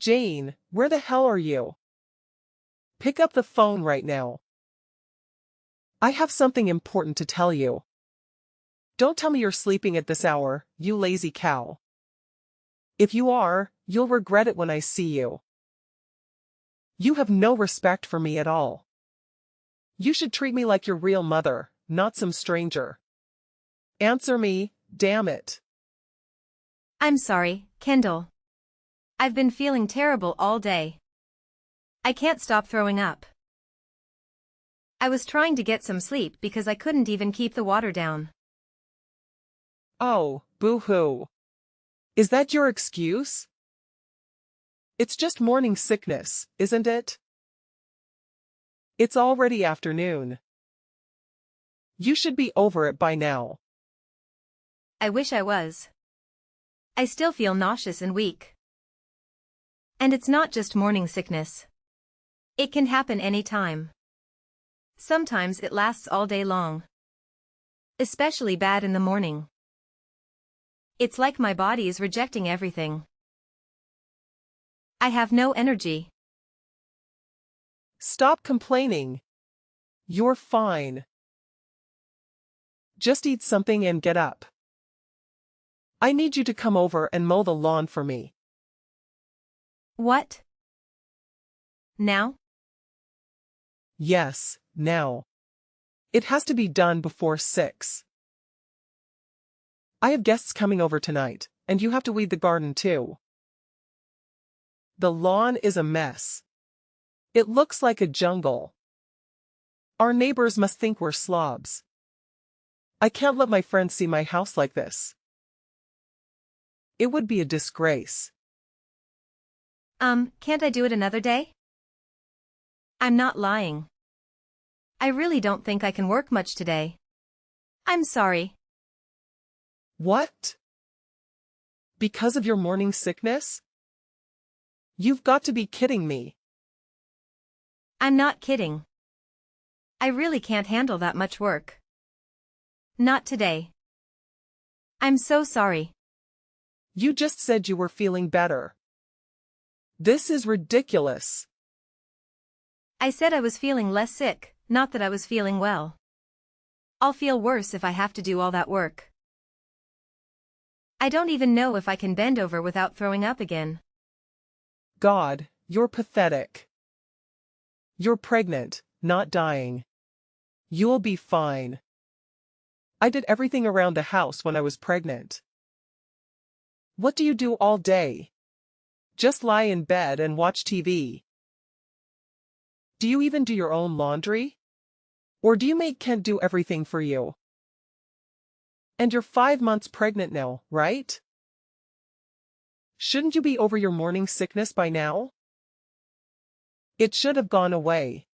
Jane, where the hell are you? Pick up the phone right now. I have something important to tell you. Don't tell me you're sleeping at this hour, you lazy cow. If you are, you'll regret it when I see you. You have no respect for me at all. You should treat me like your real mother, not some stranger. Answer me, damn it. I'm sorry, Kendall. I've been feeling terrible all day. I can't stop throwing up. I was trying to get some sleep because I couldn't even keep the water down. Oh, boo-hoo. Is that your excuse? It's just morning sickness, isn't it? It's already afternoon. You should be over it by now. I wish I was. I still feel nauseous and weak. And it's not just morning sickness. It can happen any time. Sometimes it lasts all day long. Especially bad in the morning. It's like my body is rejecting everything. I have no energy. Stop complaining. You're fine. Just eat something and get up. I need you to come over and mow the lawn for me. What? Now? Yes, now. It has to be done before 6. I have guests coming over tonight, and you have to weed the garden too. The lawn is a mess. It looks like a jungle. Our neighbors must think we're slobs. I can't let my friends see my house like this. It would be a disgrace. Can't I do it another day? I'm not lying. I really don't think I can work much today. I'm sorry. What? Because of your morning sickness? You've got to be kidding me. I'm not kidding. I really can't handle that much work. Not today. I'm so sorry. You just said you were feeling better. This is ridiculous. I said I was feeling less sick, not that I was feeling well. I'll feel worse if I have to do all that work. I don't even know if I can bend over without throwing up again. God, you're pathetic. You're pregnant, not dying. You'll be fine. I did everything around the house when I was pregnant. What do you do all day? Just lie in bed and watch TV. Do you even do your own laundry? Or do you make Kent do everything for you? And you're 5 months pregnant now, right? Shouldn't you be over your morning sickness by now? It should have gone away.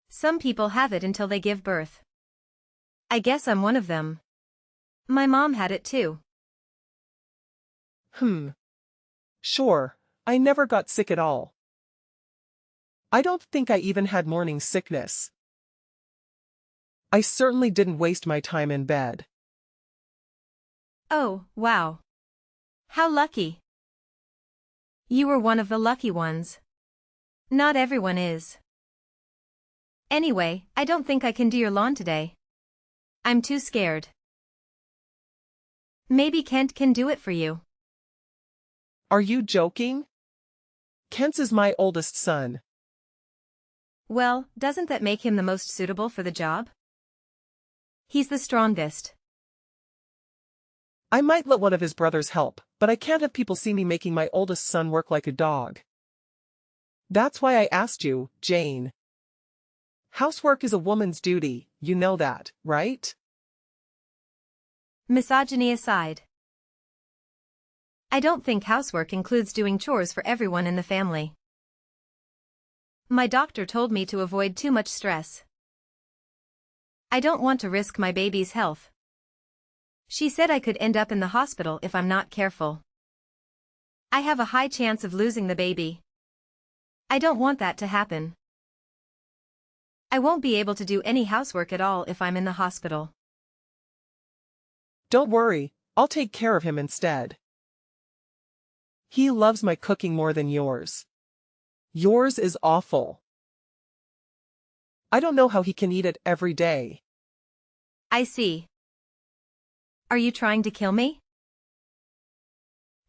Some people have it until they give birth. I guess I'm one of them. My mom had it too. Sure, I never got sick at all. I don't think I even had morning sickness. I certainly didn't waste my time in bed. Oh, wow. How lucky. You were one of the lucky ones. Not everyone is. Anyway, I don't think I can do your lawn today. I'm too scared. Maybe Kent can do it for you. Are you joking? Kent is my oldest son. Well, doesn't that make him the most suitable for the job? He's the strongest. I might let one of his brothers help, but I can't have people see me making my oldest son work like a dog. That's why I asked you, Jane. Housework is a woman's duty, you know that, right? Misogyny aside. I don't think housework includes doing chores for everyone in the family. My doctor told me to avoid too much stress. I don't want to risk my baby's health. She said I could end up in the hospital if I'm not careful. I have a high chance of losing the baby. I don't want that to happen. I won't be able to do any housework at all if I'm in the hospital. Don't worry, I'll take care of him instead. He loves my cooking more than yours. Yours is awful. I don't know how he can eat it every day. I see. Are you trying to kill me?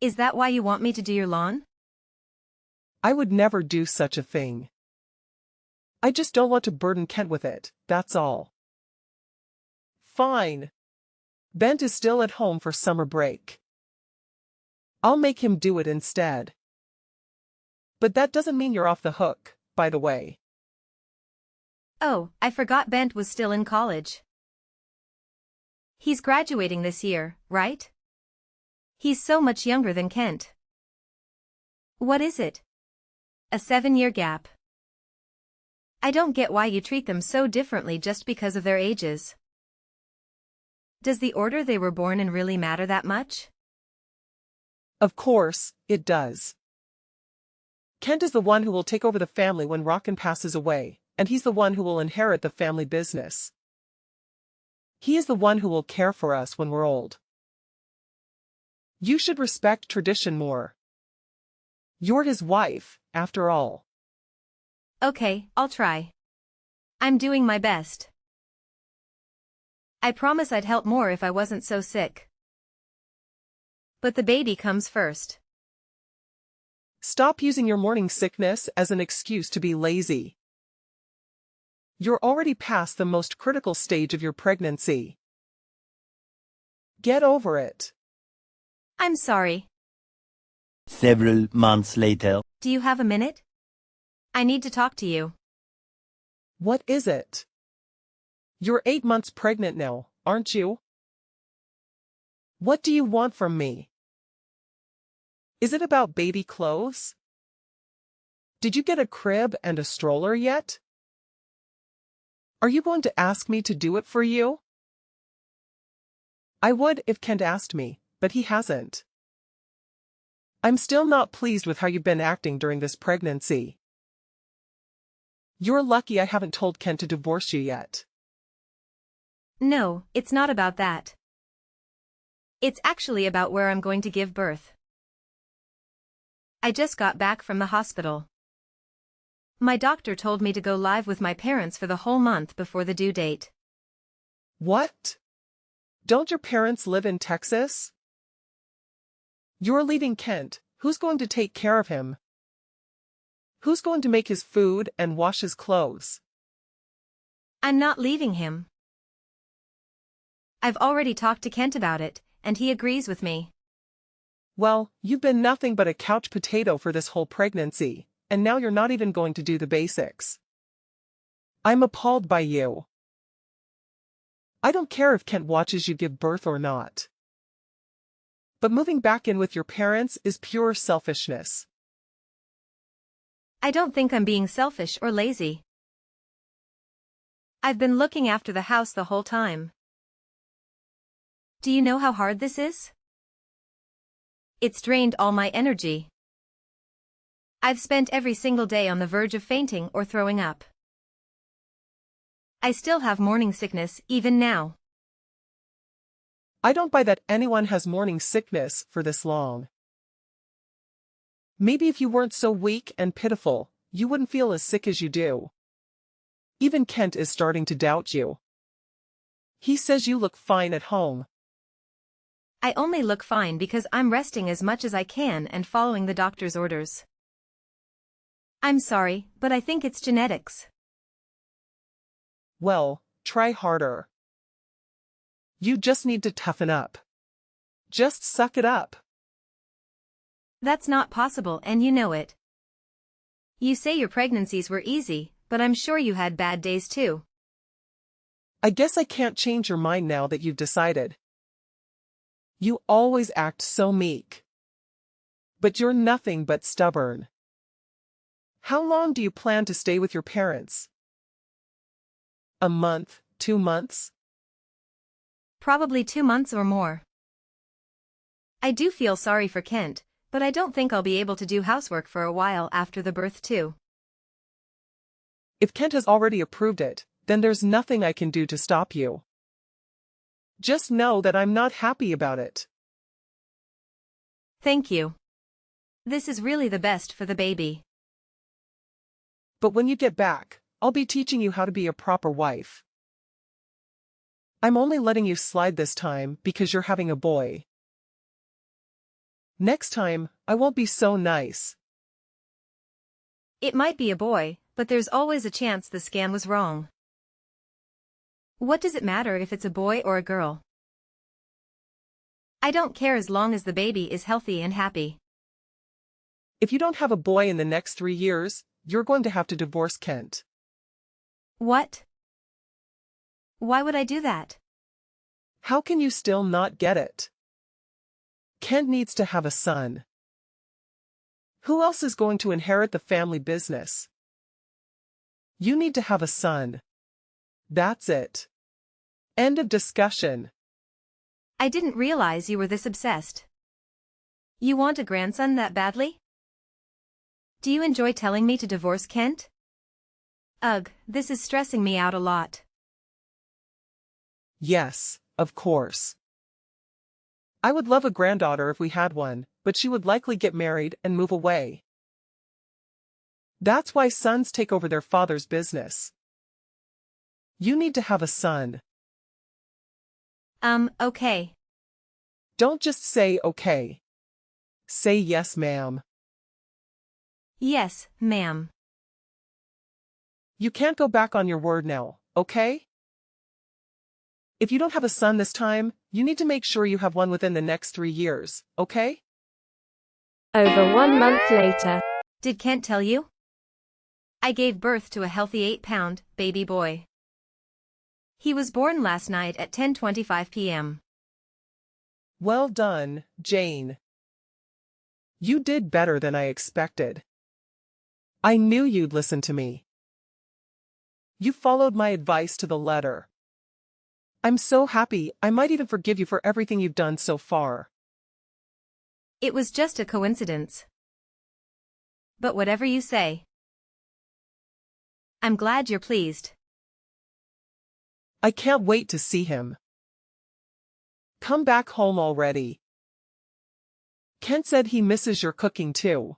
Is that why you want me to do your lawn? I would never do such a thing. I just don't want to burden Kent with it, that's all. Fine. Bent is still at home for summer break. I'll make him do it instead. But that doesn't mean you're off the hook, by the way. Oh, I forgot Bent was still in college. He's graduating this year, right? He's so much younger than Kent. What is it? A 7-year gap. I don't get why you treat them so differently just because of their ages. Does the order they were born in really matter that much? Of course, it does. Kent is the one who will take over the family when Rockin passes away, and he's the one who will inherit the family business. He is the one who will care for us when we're old. You should respect tradition more. You're his wife, after all. Okay, I'll try. I'm doing my best. I promise I'd help more if I wasn't so sick. But the baby comes first. Stop using your morning sickness as an excuse to be lazy. You're already past the most critical stage of your pregnancy. Get over it. I'm sorry. Several months later. Do you have a minute? I need to talk to you. What is it? You're 8 months pregnant now, aren't you? What do you want from me? Is it about baby clothes? Did you get a crib and a stroller yet? Are you going to ask me to do it for you? I would if Kent asked me, but he hasn't. I'm still not pleased with how you've been acting during this pregnancy. You're lucky I haven't told Kent to divorce you yet. No, it's not about that. It's actually about where I'm going to give birth. I just got back from the hospital. My doctor told me to go live with my parents for the whole month before the due date. What? Don't your parents live in Texas? You're leaving Kent. Who's going to take care of him? Who's going to make his food and wash his clothes? I'm not leaving him. I've already talked to Kent about it, and he agrees with me. Well, you've been nothing but a couch potato for this whole pregnancy, and now you're not even going to do the basics. I'm appalled by you. I don't care if Kent watches you give birth or not. But moving back in with your parents is pure selfishness. I don't think I'm being selfish or lazy. I've been looking after the house the whole time. Do you know how hard this is? It's drained all my energy. I've spent every single day on the verge of fainting or throwing up. I still have morning sickness even now. I don't buy that anyone has morning sickness for this long. Maybe if you weren't so weak and pitiful, you wouldn't feel as sick as you do. Even Kent is starting to doubt you. He says you look fine at home. I only look fine because I'm resting as much as I can and following the doctor's orders. I'm sorry, but I think it's genetics. Well, try harder. You just need to toughen up. Just suck it up. That's not possible and you know it. You say your pregnancies were easy, but I'm sure you had bad days too. I guess I can't change your mind now that you've decided. You always act so meek. But you're nothing but stubborn. How long do you plan to stay with your parents? A month, 2 months? Probably 2 months or more. I do feel sorry for Kent, but I don't think I'll be able to do housework for a while after the birth too. If Kent has already approved it, then there's nothing I can do to stop you. Just know that I'm not happy about it. Thank you. This is really the best for the baby. But when you get back, I'll be teaching you how to be a proper wife. I'm only letting you slide this time because you're having a boy. Next time, I won't be so nice. It might be a boy, but there's always a chance the scan was wrong. What does it matter if it's a boy or a girl? I don't care as long as the baby is healthy and happy. If you don't have a boy in the next 3 years, you're going to have to divorce Kent. What? Why would I do that? How can you still not get it? Kent needs to have a son. Who else is going to inherit the family business? You need to have a son. That's it. End of discussion. I didn't realize you were this obsessed. You want a grandson that badly? Do you enjoy telling me to divorce Kent? Ugh, this is stressing me out a lot. Yes, of course. I would love a granddaughter if we had one, but she would likely get married and move away. That's why sons take over their father's business. You need to have a son. Okay. Don't just say okay. Say yes, ma'am. Yes, ma'am. You can't go back on your word now, okay? If you don't have a son this time, you need to make sure you have one within the next 3 years, okay? Over 1 month later. Did Kent tell you? I gave birth to a healthy 8-pound baby boy. He was born last night at 10:25 p.m. Well done, Jane. You did better than I expected. I knew you'd listen to me. You followed my advice to the letter. I'm so happy, I might even forgive you for everything you've done so far. It was just a coincidence. But whatever you say. I'm glad you're pleased. I can't wait to see him. Come back home already. Kent said he misses your cooking too.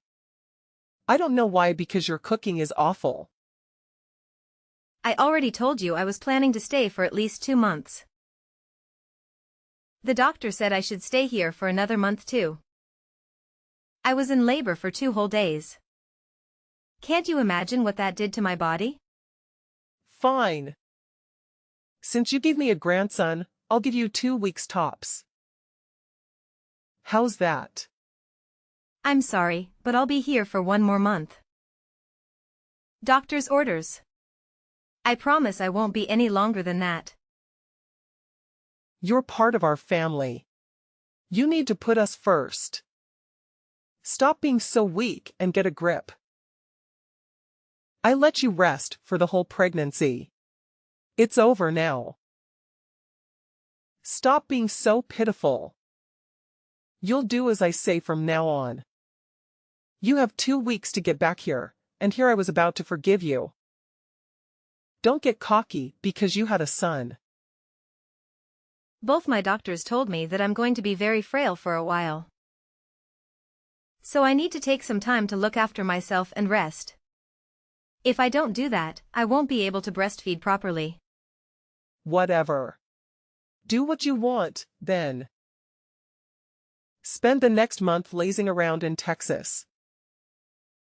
I don't know why, because your cooking is awful. I already told you I was planning to stay for at least 2 months. The doctor said I should stay here for another month too. I was in labor for 2 whole days. Can't you imagine what that did to my body? Fine. Since you gave me a grandson, I'll give you 2 weeks tops. How's that? I'm sorry, but I'll be here for 1 more month. Doctor's orders. I promise I won't be any longer than that. You're part of our family. You need to put us first. Stop being so weak and get a grip. I let you rest for the whole pregnancy. It's over now. Stop being so pitiful. You'll do as I say from now on. You have 2 weeks to get back here, and here I was about to forgive you. Don't get cocky because you had a son. Both my doctors told me that I'm going to be very frail for a while. So I need to take some time to look after myself and rest. If I don't do that, I won't be able to breastfeed properly. Whatever. Do what you want, then. Spend the next month lazing around in Texas.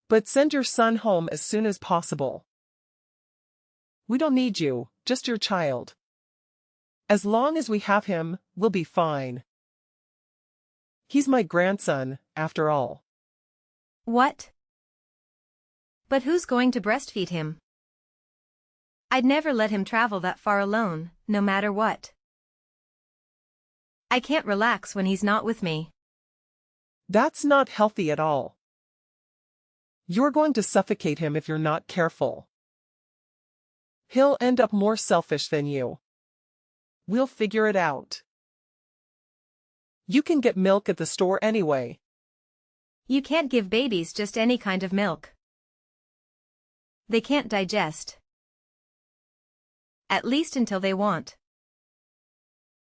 But send your son home as soon as possible. We don't need you, just your child. As long as we have him, we'll be fine. He's my grandson, after all. What? But who's going to breastfeed him? I'd never let him travel that far alone, no matter what. I can't relax when he's not with me. That's not healthy at all. You're going to suffocate him if you're not careful. He'll end up more selfish than you. We'll figure it out. You can get milk at the store anyway. You can't give babies just any kind of milk. They can't digest. At least until they want.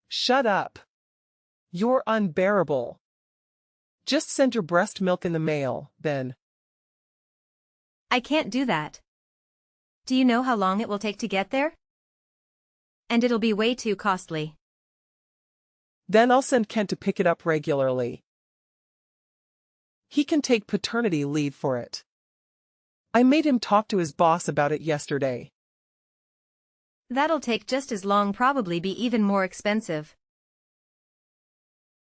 Shut up. You're unbearable. Just send your breast milk in the mail, then. I can't do that. Do you know how long it will take to get there? And it'll be way too costly. Then I'll send Kent to pick it up regularly. He can take paternity leave for it. I made him talk to his boss about it yesterday. That'll take just as long, probably be even more expensive.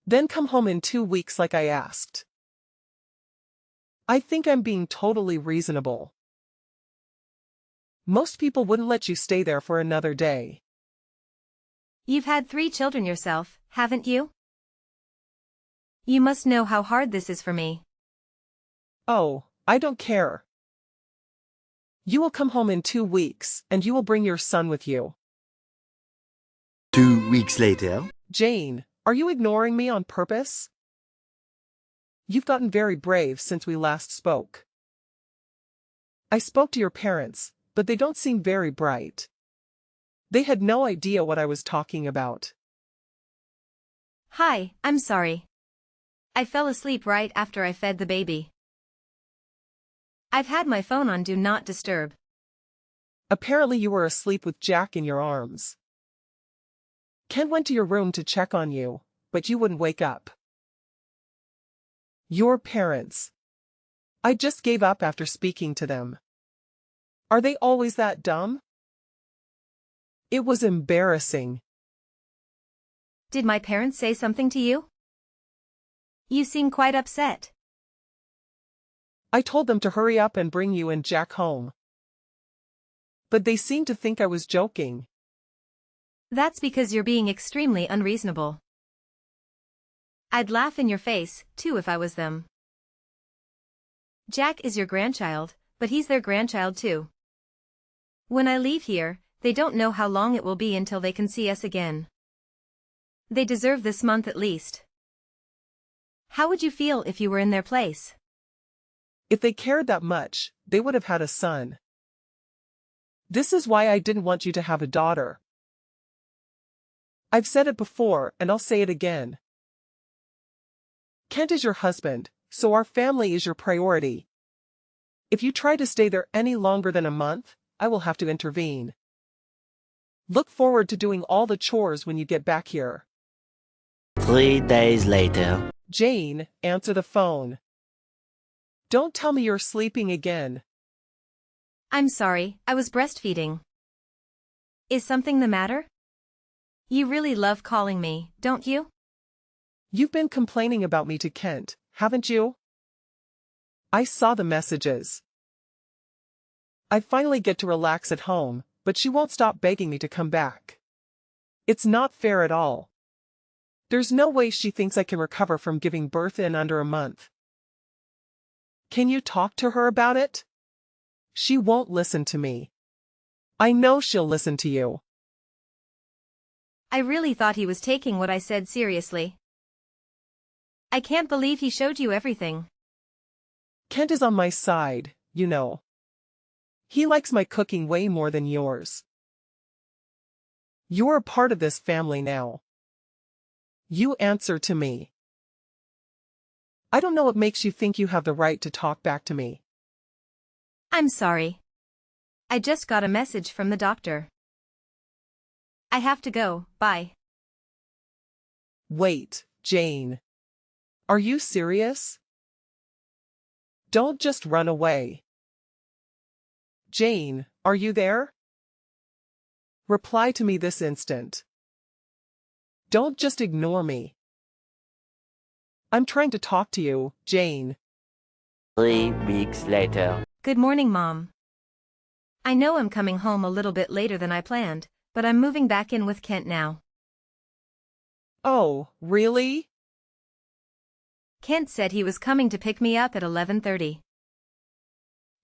Then come home in 2 weeks like I asked. I think I'm being totally reasonable. Most people wouldn't let you stay there for another day. You've had 3 children yourself, haven't you? You must know how hard this is for me. Oh, I don't care. You will come home in 2 weeks, and you will bring your son with you. 2 weeks later. Jane, are you ignoring me on purpose? You've gotten very brave since we last spoke. I spoke to your parents, but they don't seem very bright. They had no idea what I was talking about. Hi, I'm sorry. I fell asleep right after I fed the baby. I've had my phone on Do Not Disturb. Apparently you were asleep with Jack in your arms. Ken went to your room to check on you, but you wouldn't wake up. Your parents. I just gave up after speaking to them. Are they always that dumb? It was embarrassing. Did my parents say something to you? You seem quite upset. I told them to hurry up and bring you and Jack home. But they seemed to think I was joking. That's because you're being extremely unreasonable. I'd laugh in your face, too, if I was them. Jack is your grandchild, but he's their grandchild too. When I leave here, they don't know how long it will be until they can see us again. They deserve this month at least. How would you feel if you were in their place? If they cared that much, they would have had a son. This is why I didn't want you to have a daughter. I've said it before, and I'll say it again. Kent is your husband, so our family is your priority. If you try to stay there any longer than a month, I will have to intervene. Look forward to doing all the chores when you get back here. 3 days later. Jane, answer the phone. Don't tell me you're sleeping again. I'm sorry, I was breastfeeding. Is something the matter? You really love calling me, don't you? You've been complaining about me to Kent, haven't you? I saw the messages. I finally get to relax at home, but she won't stop begging me to come back. It's not fair at all. There's no way she thinks I can recover from giving birth in under a month. Can you talk to her about it? She won't listen to me. I know she'll listen to you. I really thought he was taking what I said seriously. I can't believe he showed you everything. Kent is on my side, you know. He likes my cooking way more than yours. You're a part of this family now. You answer to me. I don't know what makes you think you have the right to talk back to me. I'm sorry. I just got a message from the doctor. I have to go, bye. Wait, Jane. Are you serious? Don't just run away. Jane, are you there? Reply to me this instant. Don't just ignore me. I'm trying to talk to you, Jane. 3 weeks later. Good morning, Mom. I know I'm coming home a little bit later than I planned, but I'm moving back in with Kent now. Oh, really? Kent said he was coming to pick me up at 11:30.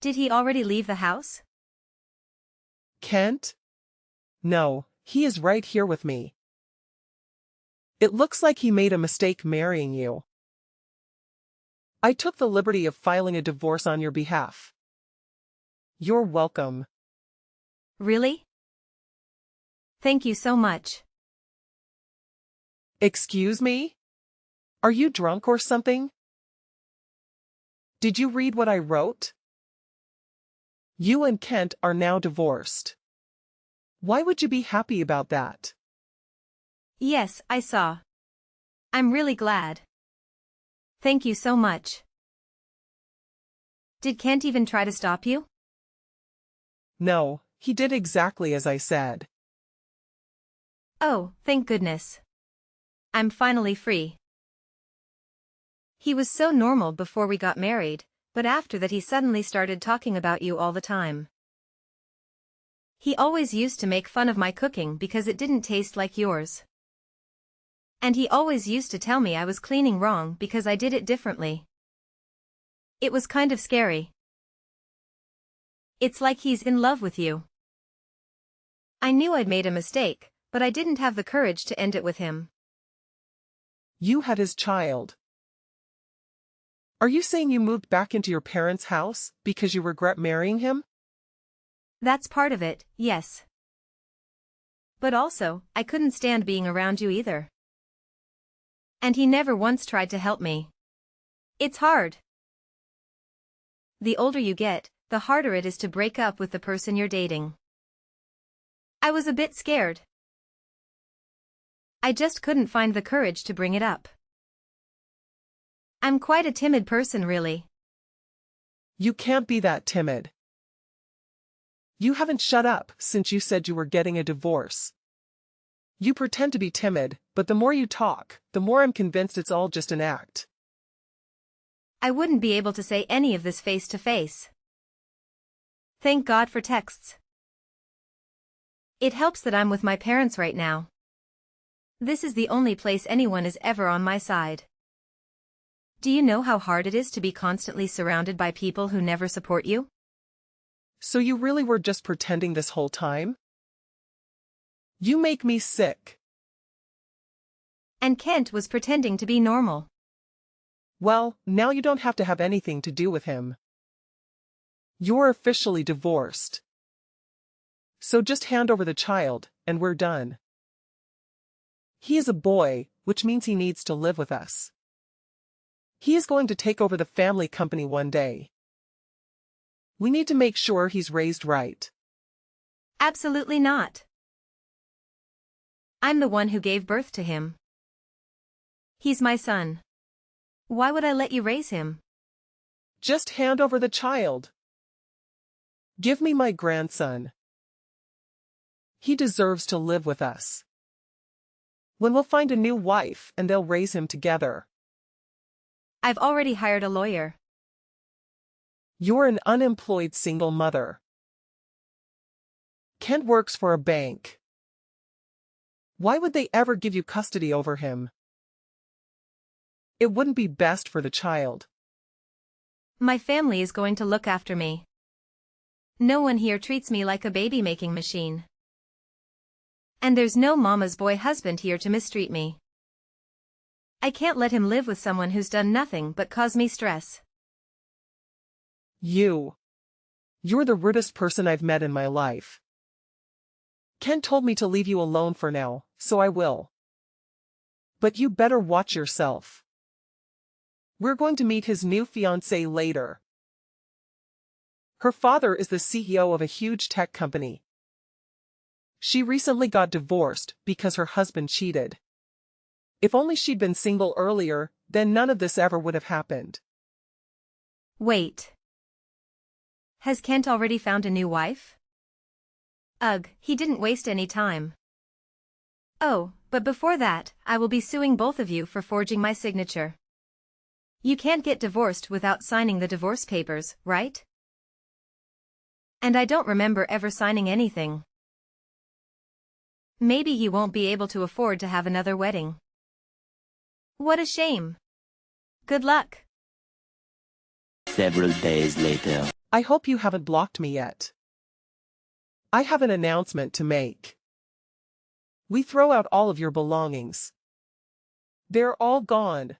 Did he already leave the house? Kent? No, he is right here with me. It looks like he made a mistake marrying you. I took the liberty of filing a divorce on your behalf. You're welcome. Really? Thank you so much. Excuse me? Are you drunk or something? Did you read what I wrote? You and Kent are now divorced. Why would you be happy about that? Yes, I saw. I'm really glad. Thank you so much. Did Kent even try to stop you? No, he did exactly as I said. Oh, thank goodness. I'm finally free. He was so normal before we got married, but after that he suddenly started talking about you all the time. He always used to make fun of my cooking because it didn't taste like yours. And he always used to tell me I was cleaning wrong because I did it differently. It was kind of scary. It's like he's in love with you. I knew I'd made a mistake, but I didn't have the courage to end it with him. You had his child. Are you saying you moved back into your parents' house because you regret marrying him? That's part of it, yes. But also, I couldn't stand being around you either. And he never once tried to help me. It's hard. The older you get, the harder it is to break up with the person you're dating. I was a bit scared. I just couldn't find the courage to bring it up. I'm quite a timid person, really. You can't be that timid. You haven't shut up since you said you were getting a divorce. You pretend to be timid, but the more you talk, the more I'm convinced it's all just an act. I wouldn't be able to say any of this face to face. Thank God for texts. It helps that I'm with my parents right now. This is the only place anyone is ever on my side. Do you know how hard it is to be constantly surrounded by people who never support you? So you really were just pretending this whole time? You make me sick. And Kent was pretending to be normal. Well, now you don't have to have anything to do with him. You're officially divorced. So just hand over the child, and we're done. He is a boy, which means he needs to live with us. He is going to take over the family company one day. We need to make sure he's raised right. Absolutely not. I'm the one who gave birth to him. He's my son. Why would I let you raise him? Just hand over the child. Give me my grandson. He deserves to live with us. When we'll find a new wife and they'll raise him together. I've already hired a lawyer. You're an unemployed single mother. Kent works for a bank. Why would they ever give you custody over him? It wouldn't be best for the child. My family is going to look after me. No one here treats me like a baby-making machine. And there's no mama's boy husband here to mistreat me. I can't let him live with someone who's done nothing but cause me stress. You're the rudest person I've met in my life. Ken told me to leave you alone for now, so I will. But you better watch yourself. We're going to meet his new fiancée later. Her father is the CEO of a huge tech company. She recently got divorced because her husband cheated. If only she'd been single earlier, then none of this ever would have happened. Wait. Has Kent already found a new wife? Ugh, he didn't waste any time. Oh, but before that, I will be suing both of you for forging my signature. You can't get divorced without signing the divorce papers, right? And I don't remember ever signing anything. Maybe he won't be able to afford to have another wedding. What a shame. Good luck. Several days later. I hope you haven't blocked me yet. I have an announcement to make. We throw out all of your belongings. They're all gone.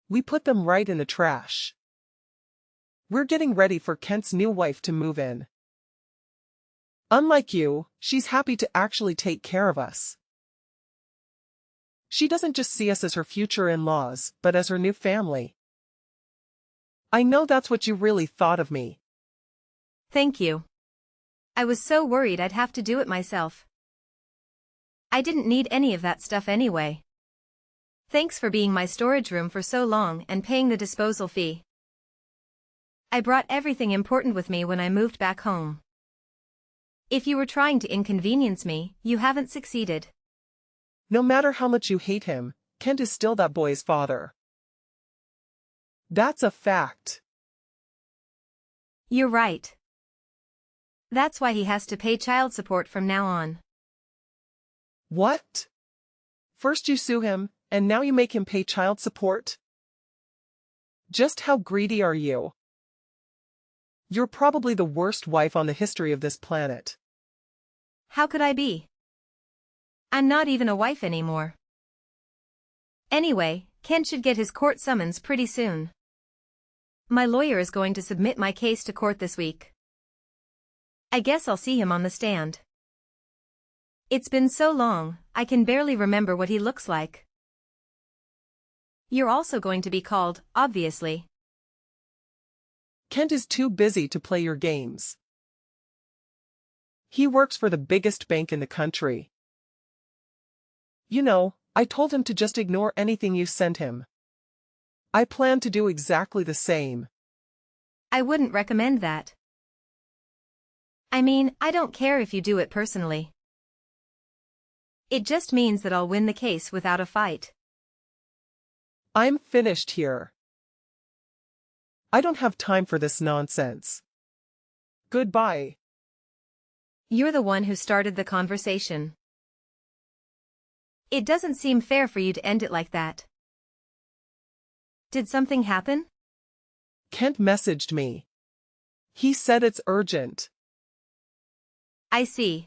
We put them right in the trash. We're getting ready for Kent's new wife to move in. Unlike you, she's happy to actually take care of us. She doesn't just see us as her future in-laws, but as her new family. I know that's what you really thought of me. Thank you. I was so worried I'd have to do it myself. I didn't need any of that stuff anyway. Thanks for being my storage room for so long and paying the disposal fee. I brought everything important with me when I moved back home. If you were trying to inconvenience me, you haven't succeeded. No matter how much you hate him, Kent is still that boy's father. That's a fact. You're right. That's why he has to pay child support from now on. What? First you sue him, and now you make him pay child support? Just how greedy are you? You're probably the worst wife on the history of this planet. How could I be? I'm not even a wife anymore. Anyway, Kent should get his court summons pretty soon. My lawyer is going to submit my case to court this week. I guess I'll see him on the stand. It's been so long, I can barely remember what he looks like. You're also going to be called, obviously. Kent is too busy to play your games. He works for the biggest bank in the country. You know, I told him to just ignore anything you sent him. I plan to do exactly the same. I wouldn't recommend that. I mean, I don't care if you do it personally. It just means that I'll win the case without a fight. I'm finished here. I don't have time for this nonsense. Goodbye. You're the one who started the conversation. It doesn't seem fair for you to end it like that. Did something happen? Kent messaged me. He said it's urgent. I see.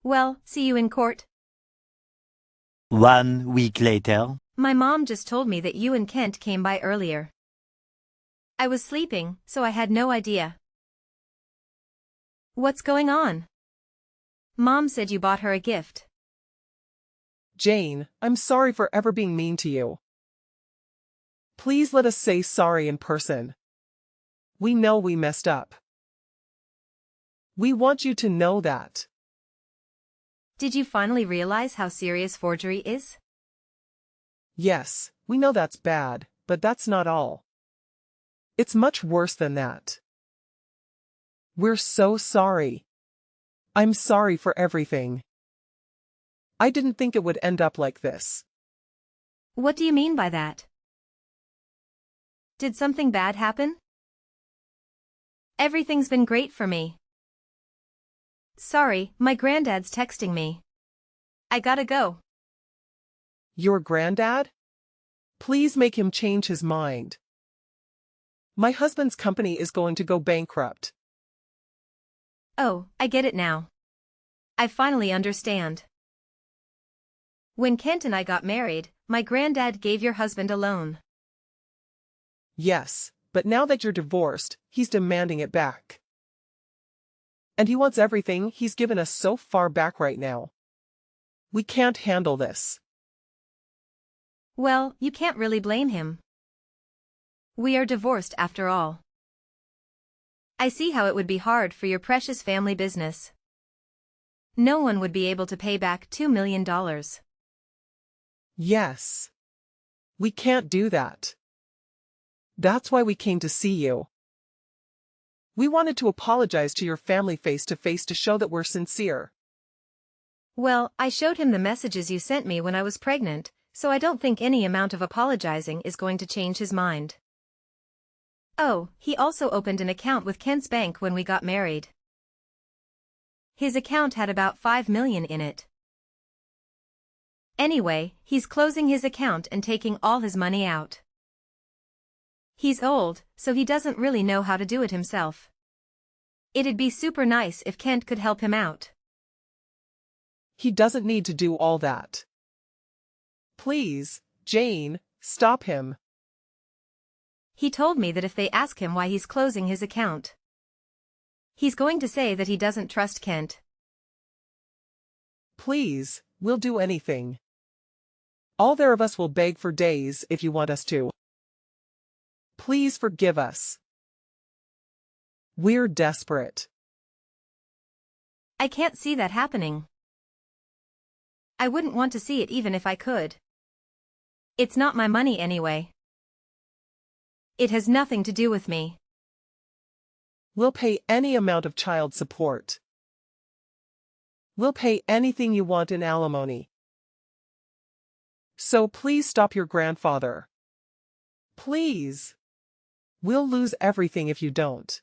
Well, see you in court. 1 week later. My mom just told me that you and Kent came by earlier. I was sleeping, so I had no idea. What's going on? Mom said you bought her a gift. Jane, I'm sorry for ever being mean to you. Please let us say sorry in person. We know we messed up. We want you to know that. Did you finally realize how serious forgery is? Yes, we know that's bad, but that's not all. It's much worse than that. We're so sorry. I'm sorry for everything. I didn't think it would end up like this. What do you mean by that? Did something bad happen? Everything's been great for me. Sorry, my granddad's texting me. I gotta go. Your granddad? Please make him change his mind. My husband's company is going to go bankrupt. Oh, I get it now. I finally understand. When Kent and I got married, my granddad gave your husband a loan. Yes, but now that you're divorced, he's demanding it back. And he wants everything he's given us so far back right now. We can't handle this. Well, you can't really blame him. We are divorced after all. I see how it would be hard for your precious family business. No one would be able to pay back $2 million. Yes. We can't do that. That's why we came to see you. We wanted to apologize to your family face to face to show that we're sincere. Well, I showed him the messages you sent me when I was pregnant, so I don't think any amount of apologizing is going to change his mind. Oh, he also opened an account with Kent's bank when we got married. His account had about $5 million in it. Anyway, he's closing his account and taking all his money out. He's old, so he doesn't really know how to do it himself. It'd be super nice if Kent could help him out. He doesn't need to do all that. Please, Jane, stop him. He told me that if they ask him why he's closing his account, he's going to say that he doesn't trust Kent. Please, we'll do anything. All there of us will beg for days if you want us to. Please forgive us. We're desperate. I can't see that happening. I wouldn't want to see it even if I could. It's not my money anyway. It has nothing to do with me. We'll pay any amount of child support. We'll pay anything you want in alimony. So please stop your grandfather. Please. We'll lose everything if you don't.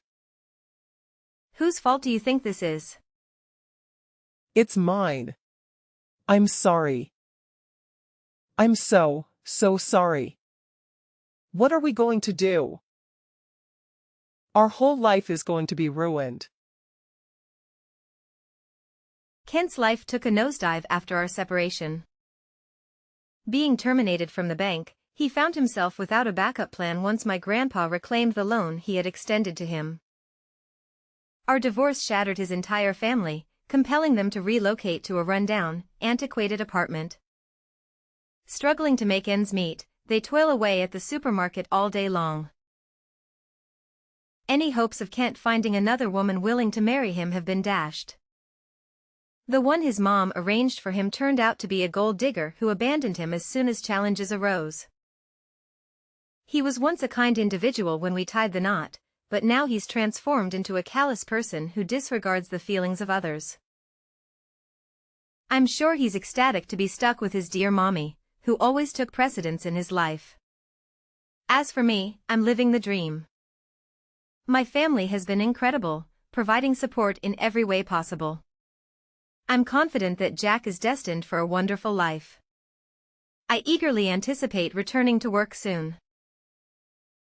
Whose fault do you think this is? It's mine. I'm sorry. I'm so sorry. What are we going to do? Our whole life is going to be ruined. Kent's life took a nosedive after our separation. Being terminated from the bank, he found himself without a backup plan once my grandpa reclaimed the loan he had extended to him. Our divorce shattered his entire family, compelling them to relocate to a rundown, antiquated apartment. Struggling to make ends meet, they toil away at the supermarket all day long. Any hopes of Kent finding another woman willing to marry him have been dashed. The one his mom arranged for him turned out to be a gold digger who abandoned him as soon as challenges arose. He was once a kind individual when we tied the knot, but now he's transformed into a callous person who disregards the feelings of others. I'm sure he's ecstatic to be stuck with his dear mommy, who always took precedence in his life. As for me, I'm living the dream. My family has been incredible, providing support in every way possible. I'm confident that Jack is destined for a wonderful life. I eagerly anticipate returning to work soon.